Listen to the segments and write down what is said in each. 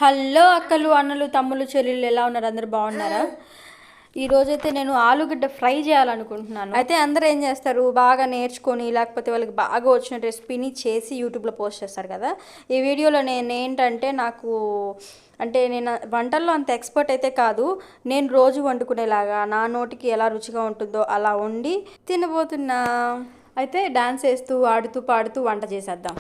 Hello అక్కలు అన్నలు తమ్ముళ్ళు చెల్లెళ్ళు ఎలా ఉన్నారు? అందరు బాగున్నారా? ఈరోజైతే నేను ఆలుగడ్డ ఫ్రై చేయాలనుకుంటున్నాను. అయితే అందరూ ఏం చేస్తారు, బాగా నేర్చుకొని లేకపోతే వాళ్ళకి బాగా వచ్చిన రెసిపీని చేసి యూట్యూబ్లో పోస్ట్ చేస్తారు కదా. ఈ వీడియోలో నేను ఏంటంటే నేను వంటల్లో అంత ఎక్స్పర్ట్ అయితే కాదు. నేను రోజు వండుకునేలాగా నా నోటికి ఎలా రుచిగా ఉంటుందో అలా వండి తినబోతున్నా. అయితే డాన్స్ వేస్తూ ఆడుతూ పాడుతూ వంట చేసేద్దాం.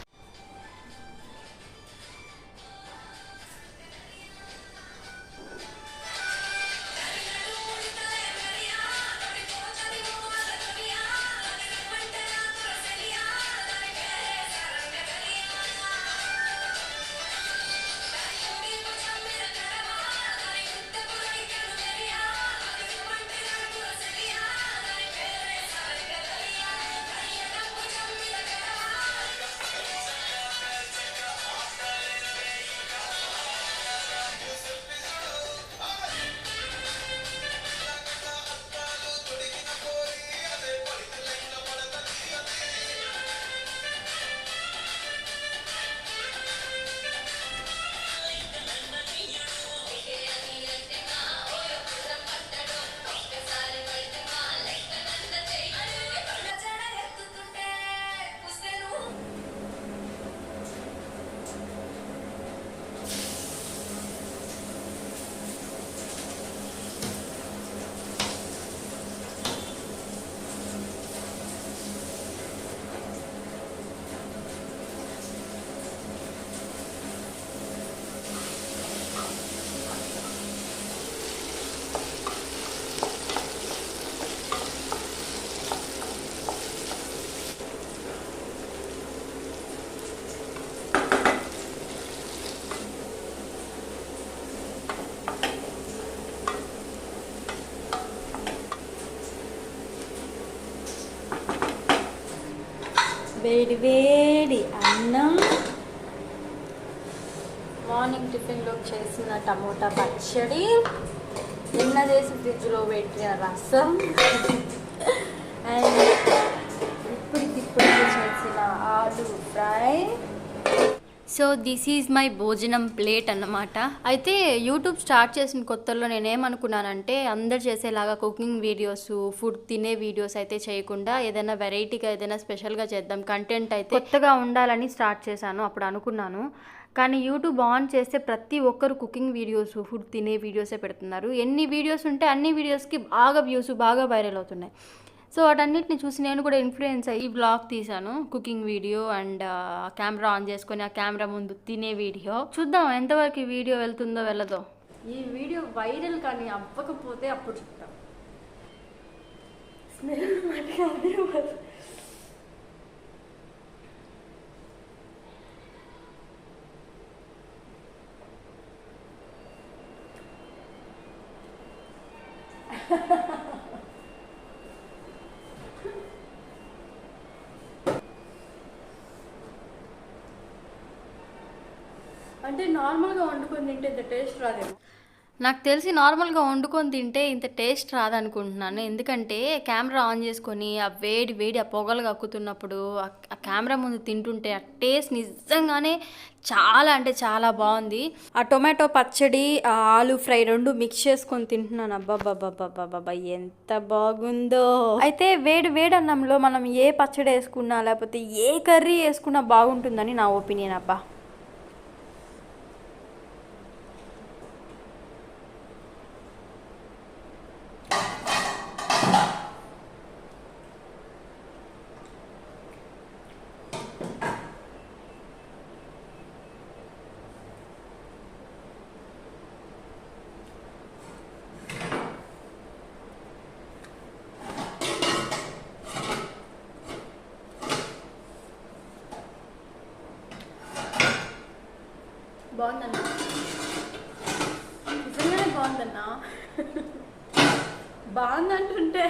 వేడి వేడి అన్నం, మార్నింగ్ టిఫిన్లో చేసిన టమోటా పచ్చడి, నిన్న చేసి ఫ్రిడ్జ్లో పెట్టిన రసం, అండ్ ఇప్పుడు చేసిన ఆలు fry. So this is my భోజనం ప్లేట్ అన్నమాట. అయితే యూట్యూబ్ స్టార్ట్ చేసిన కొత్తలో నేనేమనుకున్నానంటే అందరు చేసేలాగా కుకింగ్ వీడియోస్, ఫుడ్ తినే వీడియోస్ అయితే చేయకుండా ఏదైనా వెరైటీగా ఏదైనా స్పెషల్గా చేద్దాం, కంటెంట్ అయితే కొత్తగా ఉండాలని స్టార్ట్ చేశాను అప్పుడు అనుకున్నాను. కానీ యూట్యూబ్ ఆన్ చేస్తే ప్రతి ఒక్కరు కుకింగ్ వీడియోస్, ఫుడ్ తినే వీడియోసే పెడుతున్నారు. ఎన్ని వీడియోస్ ఉంటే అన్ని వీడియోస్కి బాగా వ్యూస్, బాగా వైరల్ అవుతున్నాయి. సో వాటన్నిటిని చూసి నేను కూడా ఇన్ఫ్లుయెన్స్ అయ్యి ఈ బ్లాగ్ తీశాను, cooking video and camera on చేసుకొని ఆ కెమెరా ముందు తినే వీడియో. చూద్దాం ఎంతవరకు ఈ వీడియో వెళ్తుందో వెళ్ళదో. ఈ వీడియో వైరల్ కానీ అవ్వకపోతే అప్పుడు చెప్తాం. అంటే నార్మల్గా వండుకొని తింటే ఇంత టేస్ట్ రాదేమో. నాకు తెలిసి నార్మల్గా వండుకొని తింటే ఇంత టేస్ట్ రాదనుకుంటున్నాను. ఎందుకంటే కెమెరా ఆన్ చేసుకొని ఆ వేడి వేడి ఆ పొగలు కక్కుతున్నప్పుడు ఆ కెమెరా ముందు తింటుంటే ఆ టేస్ట్ నిజంగానే చాలా అంటే చాలా బాగుంది. ఆ టొమాటో పచ్చడి, ఆ ఆలు ఫ్రై రెండు మిక్స్ చేసుకొని తింటున్నాను. అబ్బాబ్బాబ్బాబ్బాబ్బా ఎంత బాగుందో. అయితే వేడి వేడి అన్నంలో మనం ఏ పచ్చడి వేసుకున్నా లేకపోతే ఏ కర్రీ వేసుకున్నా బాగుంటుందని నా ఒపీనియన్. అబ్బా బాగుందన్నా, నిజంగానే బాగుందన్నా. బాగుందంటుంటే